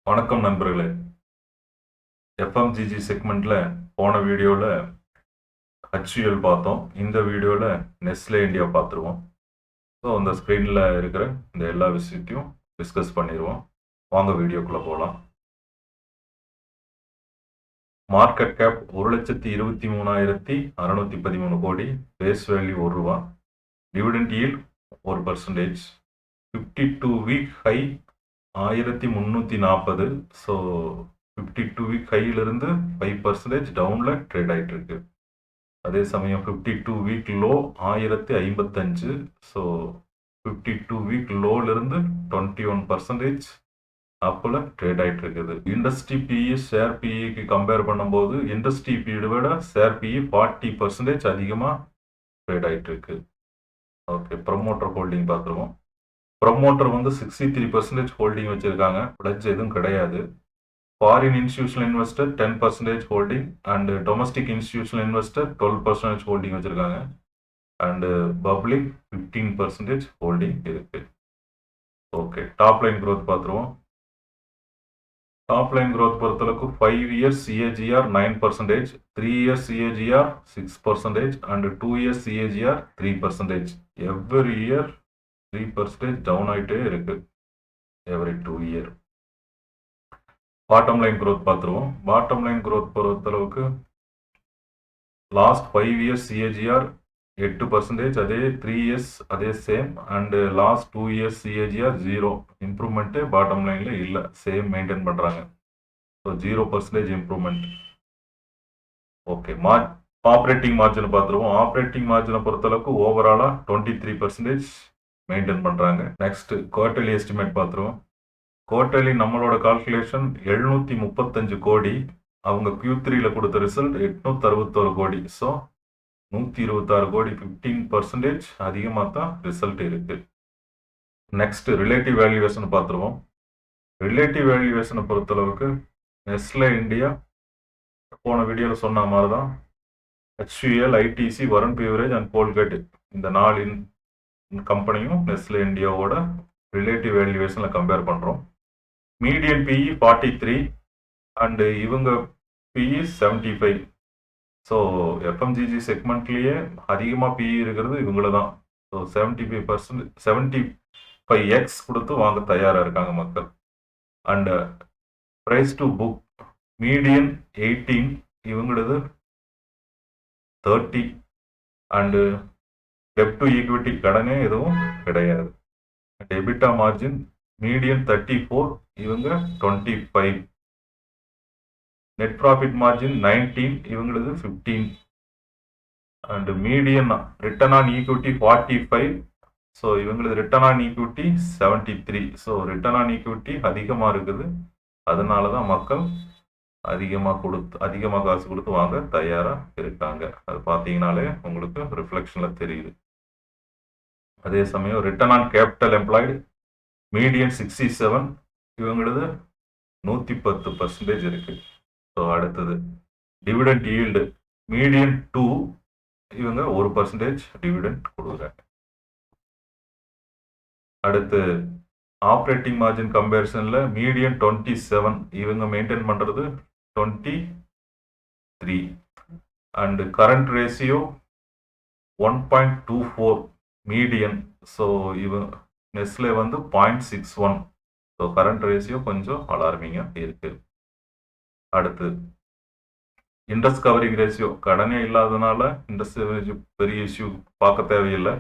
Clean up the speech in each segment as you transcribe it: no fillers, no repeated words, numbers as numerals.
வணக்கம் நண்பர்களே. எஃப்எம்ஜிஜி செக்மெண்ட்ல போன வீடியோவில் HUL பார்த்தோம். இந்த வீடியோவில் நெஸ்லே இந்தியா பார்த்துருவோம். ஸோ அந்த ஸ்க்ரீனில் இருக்கிற இந்த எல்லா விஷயத்தையும் டிஸ்கஸ் பண்ணிடுவோம். வாங்க வீடியோக்குள்ளே போகலாம். Market cap 1,23,613 crore, face value ₹1, dividend yield 1%, 52 week high 1340. So 52 week ஹையிலிருந்து 5% டவுனில் ட்ரேட் ஆகிட்டு இருக்கு. அதே சமயம் 52 வீக் லோ 1055. ஸோ 52 வீக் லோலிருந்து 21% அப்பில் ட்ரேட் ஆகிட்டு இருக்குது. இண்டஸ்ட்ரி பிஇ ஷேர் பிஇக்கு கம்பேர் பண்ணும்போது இண்டஸ்ட்ரி பிஇ விட ஷேர் பிஇ 40% அதிகமாக ட்ரேட் ஆகிட்டு இருக்கு. ஓகே, ப்ரமோட்டர் ஹோல்டிங் பார்த்துருவோம். ப்ரமோட்டர் வந்து 63% ஹோல்டிங் வச்சுருக்காங்க. பிளட்ஜ் எதுவும் கிடையாது. Foreign institutional investor 10% holding and domestic institutional investor 12% holding வச்சுருக்காங்க. அண்டு பப்ளிக் 15% ஹோல்டிங் இருக்கு. ஓகே, டாப் லைன் க்ரோத் பார்த்துருவோம். டாப் லைன் க்ரோத் பொறுத்தளவுக்கு 5 years CAGR 9%, 3 years CAGR 6% and 2 years CAGR 3%. Every year 3% down ஆகிட்டே இருக்கு, every 2 year. Bottom line growth பார்த்துருவோம். Bottom line growth பொறுத்தளவுக்கு last 5 years CAGR 8%, அதே 3 இயர்ஸ் அதே same, and last 2 years CAGR 0. Improvement bottom லைனில் இல்லை, சேம் மெயின்டைன் பண்ணுறாங்க. So 0% improvement. ஓகே, ஆப்ரேட்டிங் மார்ஜினை பார்த்துருவோம். ஆப்ரேட்டிங் மார்ஜினை பொறுத்தளவுக்கு ஓவராலாக 23% மெயின்டைன் பண்ணுறாங்க. நெக்ஸ்ட் குவார்டர்லி எஸ்டிமேட் பார்த்துருவோம். குவார்டர்லி நம்மளோட கால்குலேஷன் 735 கோடி. அவங்க Q3ல கொடுத்த ரிசல்ட் 861 கோடி. ஸோ 126 கோடி, 15% அதிகமாக தான் ரிசல்ட் இருக்கு. நெக்ஸ்ட் ரிலேட்டிவ் வேல்யூவேஷன் பார்த்துருவோம். ரிலேட்டிவ் வேல்யூவேஷனை பொறுத்தளவுக்கு நெஸ்லே இந்தியா போன வீடியோவில் சொன்ன மாதிரி தான் HUL, ITC, Varun beverage and Colgate இந்த 4 கம்பெனியும் நெஸ்லே இந்தியாவோட ரிலேட்டிவ் வேல்யூவேஷனில் கம்பேர் பண்ணுறோம். மீடியன் பிஇ 43 அண்டு இவங்க பிஇ 75. ஸோ எஃப்எம்ஜிஜி செக்மெண்ட்லேயே அதிகமாக பிஇ இருக்கிறது இவங்கள தான். ஸோ 75x கொடுத்து வாங்க தயாராக இருக்காங்க மக்கள். And price to book median 18, இவங்களது 30. அண்டு டெப்ட் டு ஈக்விட்டி கடனே எதுவும் கிடையாது. டெபிட்டா மார்ஜின் மீடியன் 34, இவங்க 25. நெட் ப்ராஃபிட் மார்ஜின் 19, இவங்களது 15. And median return on equity 45. So இவங்களது return on equity 73. So return on equity அதிகமாக இருக்குது. அதனால தான் மக்கள் அதிகமாக காசு கொடுத்து வாங்க தயாராக இருக்காங்க. அது பார்த்தீங்கனாலே உங்களுக்கு ரிஃப்ளெக்ஷனில் தெரியுது. அதே சமயம் return on capital employed median 67, இவங்களது 110% இருக்கு. ஸோ அடுத்தது டிவிடெண்ட் ஈல்டு மீடியன் 2, இவங்க 1% டிவிடெண்ட் கொடுக்குறாங்க. அடுத்து ஆப்ரேட்டிங் மார்ஜின் கம்பேரிசனில் மீடியன் 27, இவங்க மெயின்டைன் பண்ணுறது 23. And current ratio 1.24 median. So Nestle வந்து 0.61. ஸோ கரண்ட் ரேஷியோ கொஞ்சம் அலார்மிங்காக இருக்கு. அடுத்து இன்ட்ரெஸ்ட் கவரிங் ரேஷியோ கடனே இல்லாதனால இன்ட்ரெஸ்ட் பெரிய இஷ்யூ பார்க்க தேவையில்லை.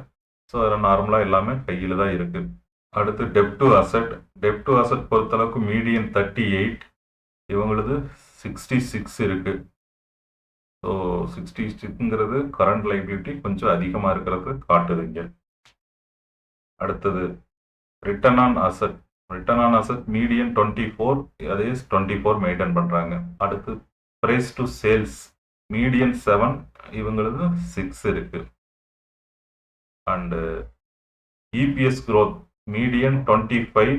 ஸோ அதில் நார்மலாக எல்லாமே கையில் தான் இருக்குது. அடுத்து டெப்ட் டு அசட் பொறுத்தளவுக்கு மீடியன் 38, இவங்களது 66 இருக்கு. ஸோ 66ங்கிறது கரண்ட் லைபிலிட்டி கொஞ்சம் அதிகமாக இருக்கிறது காட்டுதுங்க. அடுத்தது ரிட்டர்ன் ஆன் அசட் மீடியன் 24, அதே 24 மெயின்டைன் பண்ணுறாங்க. அடுத்து ப்ரைஸ் டு சேல்ஸ் மீடியன் 7, இவங்களது 6 இருக்கு. அண்டு EPS growth மீடியன் 25,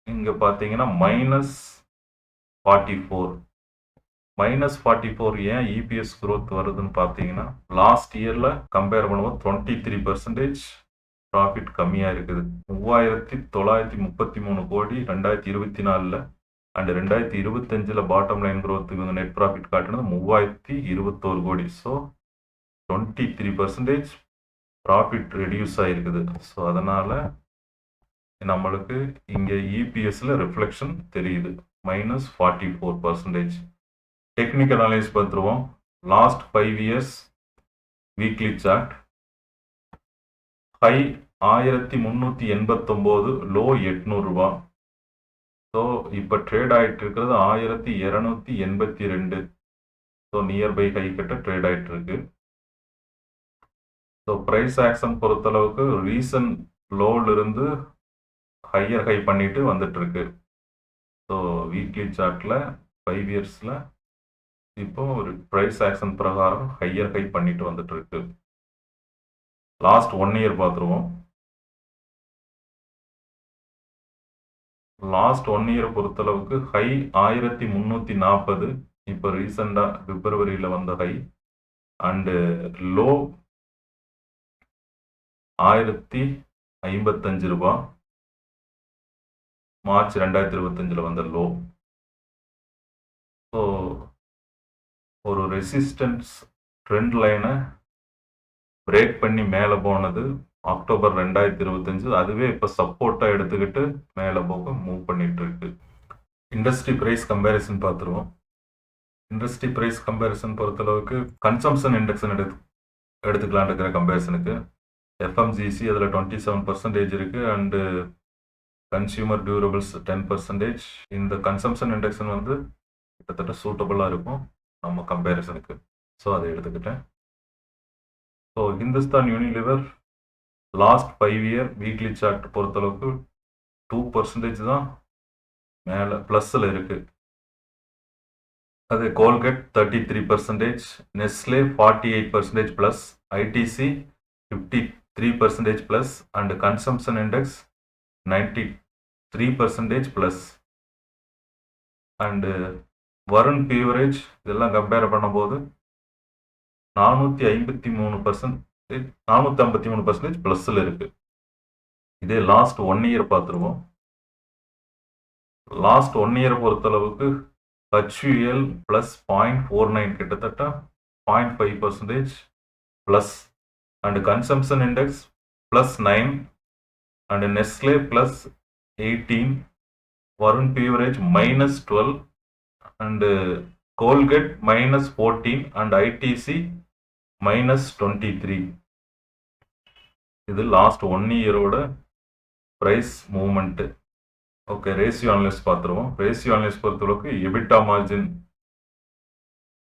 இங்கே பார்த்தீங்கன்னா -44. ஏன் EPS growth வருதுன்னு பார்த்தீங்கன்னா லாஸ்ட் இயரில் கம்பேர் பண்ணும்போது 23%, ப்ராஃபிட் கம்மியாக இருக்குது. 3933 crore 2024 and 2025 bottom line growth இவங்க நெட் ப்ராஃபிட் காட்டுனது 3021 கோடி. ஸோ 23% ப்ராஃபிட் ரெடியூஸ் ஆகிருக்குது. ஸோ அதனால் நம்மளுக்கு இங்கே இபிஎஸ்ல ரிஃப்ளெக்ஷன் தெரியுது, -44%. டெக்னிக்கல் அனலைஸ் பார்த்துருவோம். Last 5 years weekly chart. High 1389, low 800 ரூபா. ஸோ இப்போ ட்ரேட் ஆகிட்டு இருக்கிறது 1282. ஸோ நியர்பை ஹை கிட்ட ட்ரேட் ஆகிட்டு இருக்கு. ஸோ ப்ரைஸ் ஆக்ஷன் பொறுத்தளவுக்கு ரீசன் லோவிலிருந்து ஹையர் ஹை பண்ணிட்டு வந்துட்டு இருக்கு. ஸோ வீக்லி சார்ட்டில் 5 இயர்ஸில் இப்போ ஒரு ப்ரைஸ் ஆக்ஷன் பிரகாரம் ஹையர் ஹை பண்ணிட்டு வந்துட்டு இருக்கு. லாஸ்ட் 1 இயர் பார்த்துருவோம். லாஸ்ட் 1 இயர் பொறுத்தளவுக்கு ஹை 1340, இப்போ ரீசெண்டாக பிப்ரவரியில் வந்த ஹை, அண்டு லோ 1055 ரூபா, மார்ச் 2025 வந்த லோ. ஸோ ஒரு ரெசிஸ்டன்ஸ் ட்ரெண்ட் லைனை பிரேக் பண்ணி மேலே போனது அக்டோபர் 2025. அதுவே இப்போ சப்போர்ட்டாக எடுத்துக்கிட்டு மேலே போக மூவ் பண்ணிட்டு இருக்கு. இண்டஸ்ட்ரி ப்ரைஸ் கம்பேரிசன் பார்த்துருவோம். இண்டஸ்ட்ரி ப்ரைஸ் கம்பேரிசன் பொறுத்தளவுக்கு கன்சம்ஷன் இண்டெக்ஸ் எடுத்துக்கலான் இருக்கிற கம்பேரிசனுக்கு எஃப்எம்ஜிசி அதில் 27% இருக்குது, அண்டு கன்சியூமர் டியூரபிள்ஸ் 10%. இந்த கன்சம்ஷன் இண்டெக்ஷன் வந்து கிட்டத்தட்ட சூட்டபுளாக இருக்கும் நம்ம கம்பேரிசனுக்கு. ஸோ அதை எடுத்துக்கிட்டேன். So Hindustan Unilever last 5 year weekly chart பொறுத்தளவுக்கு 2% தான் மேலே ப்ளஸில் இருக்குது. அது Colgate 33%, Nestle 48% plus, ITC 53% plus, and consumption index 93% plus. And Varun beverage இதெல்லாம் கம்பேர் பண்ணும்போது 453% ப்ளஸில் இருக்குது. இதே லாஸ்ட் 1 இயர் பார்த்துருவோம். லாஸ்ட் 1 இயர் பொறுத்தளவுக்கு ஹச்யூஎல் ப்ளஸ் 0.49, கிட்டத்தட்ட 0.5% plus, and consumption index +9, and Nestle +18, Varun beverage -12, and Colgate -14, and ITC -23. இது லாஸ்ட் 1 இயரோட price movement. Okay, ratio analyse பார்த்துருவோம். ரேஷியோ அனலைஸ் பொறுத்தளவுக்கு EBITDA margin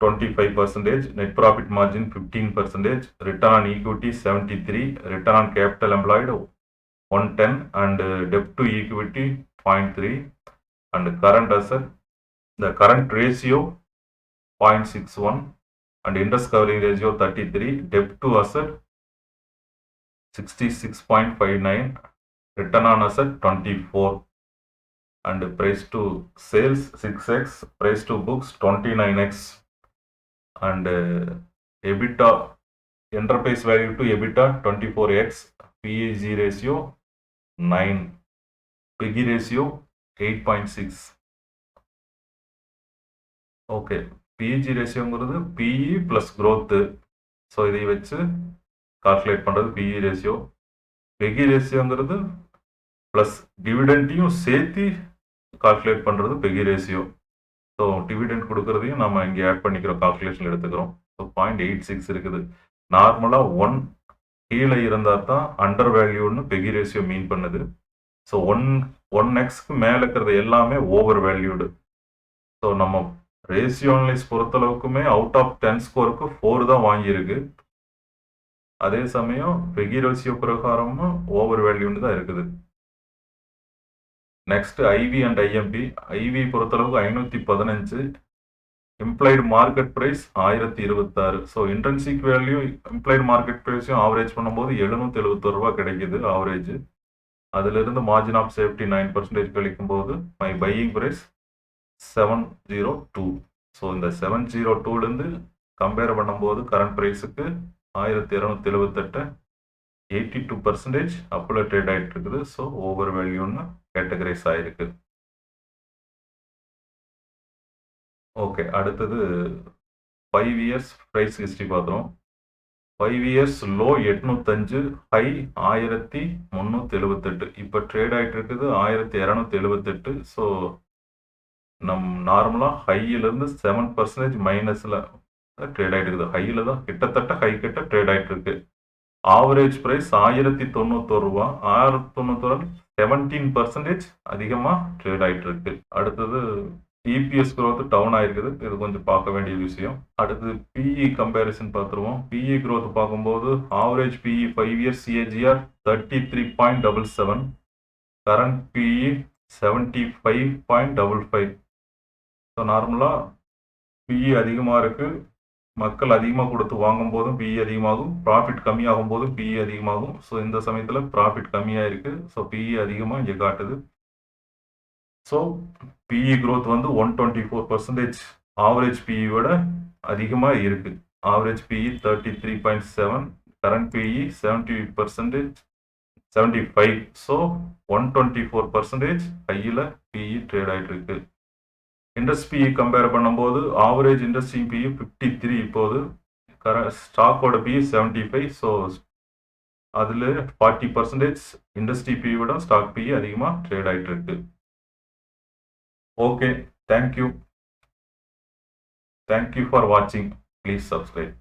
25%, net profit margin 15%, return on equity 73, return on capital employed 110, and debt to equity 0.3, and current asset, the current ratio 0.61, and interest covering ratio 33, debt to asset 66.59, return on asset 24, and price to sales 6x, price to books 29x, and EBITDA, enterprise value to EBITDA 24x, PEG ratio 9, PEGI ratio 8.6. Okay, PEG ரேஷியோங்கிறது PE plus growth. So இதை வச்சு calculate பண்ணுறது PE ratio. PEGI ரேஷியோங்கிறது plus டிவிடெண்ட்டையும் சேர்த்து calculate பண்ணுறது PEGI ratio. So dividend கொடுக்குறதையும் நம்ம இங்கே add பண்ணிக்கிறோம், calculation எடுத்துக்கிறோம். So 0.86 இருக்குது. நார்மலாக 1 கீழே இருந்தால் தான் அண்டர் வேல்யூன்னு PEGI ரேஷியோ மீன் பண்ணுது. ஸோ 1x மேலே இருக்கிறது எல்லாமே ஓவர் வேல்யூடு. ஸோ நம்ம ரேஷியோ அனலைஸ் பொறுத்தளவுக்குமே அவுட் ஆஃப் 10 ஸ்கோருக்கு 4 தான் வாங்கியிருக்கு. அதே சமயம் PEGI ரேஷியோ பிரகாரமும் ஓவர் வேல்யூன்னு தான் இருக்குது. Next IV and IMP. IV பொறுத்தளவுக்கு 515, implied market price 1026. So intrinsic value implied market ப்ரைஸையும் ஆவரேஜ் பண்ணும்போது 771 ரூபா கிடைக்குது ஆவரேஜ். அதிலிருந்து மார்ஜின் ஆஃப் சேஃப்டி 9% கழிக்கும் போது மை பையிங் ப்ரைஸ் 702. ஸோ இந்த 702லேருந்து கம்பேர் பண்ணும்போது கரண்ட் ப்ரைஸுக்கு 1278 82% அப்பில் ட்ரேட் ஆகிட்டு இருக்குது. ஸோ ஓவர் வேல்யூன்னு கேட்டகரைஸ் ஆகிருக்கு. ஓகே, அடுத்தது 5 இயர்ஸ் ப்ரைஸ் ஹிஸ்ட்ரி பார்க்குறோம். 5 இயர்ஸ் லோ 805, ஹை 1378. இப்போ ட்ரேட் ஆகிட்டு இருக்குது 1278. ஸோ நார்மலாக ஹையிலேருந்து 7% மைனஸில் ட்ரேட் ஆகிட்டு இருக்குது. ஹையில் தான் கிட்டத்தட்ட ஹை கிட்ட ட்ரேட் ஆகிட்டு இருக்கு. ஆவரேஜ் ப்ரைஸ் 1091 ரூபா. 1091 17% அதிகமாக ட்ரேட் ஆகிட்டு இருக்கு. அடுத்தது இபிஎஸ் growth டவுன் ஆயிருக்குது. இது கொஞ்சம் பார்க்க வேண்டிய விஷயம். அடுத்து பிஇ கம்பேரிசன் பார்த்துருவோம். பிஇ growth பார்க்கும்போது average PE 5 years CAGR 33.77, current PE 75.55. So நார்மலாக பிஇ அதிகமாக இருக்குது. மக்கள் அதிகமாக கொடுத்து வாங்கும் போதும் பிஇ அதிகமாகும், ப்ராஃபிட் கம்மியாகும் போதும் பிஇ அதிகமாகும். ஸோ இந்த சமயத்தில் ப்ராஃபிட் கம்மியாக இருக்குது. ஸோ பிஇ அதிகமாக இங்கே காட்டுது. ஸோ பிஇ growth வந்து 124%. ஆவரேஜ் பிஇ விட அதிகமாக இருக்குது. Average PE 33.7, current PE 70%, 75. So 124% ஹையில் பிஇ ட்ரேட் ஆகிட்டு இருக்கு. இண்டஸ்ட்ரி பிஇ கம்பேர் பண்ணும்போது ஆவரேஜ் இண்டஸ்ட்ரி பிஇ 53 இப்போது, ஸ்டாக்கோட பிஇ 75. ஸோ அதில் 40% இண்டஸ்ட்ரி பிஇ விட ஸ்டாக் பிஇ அதிகமாக ட்ரேட் ஆகிட்டு இருக்கு. Okay, thank you for watching. Please subscribe.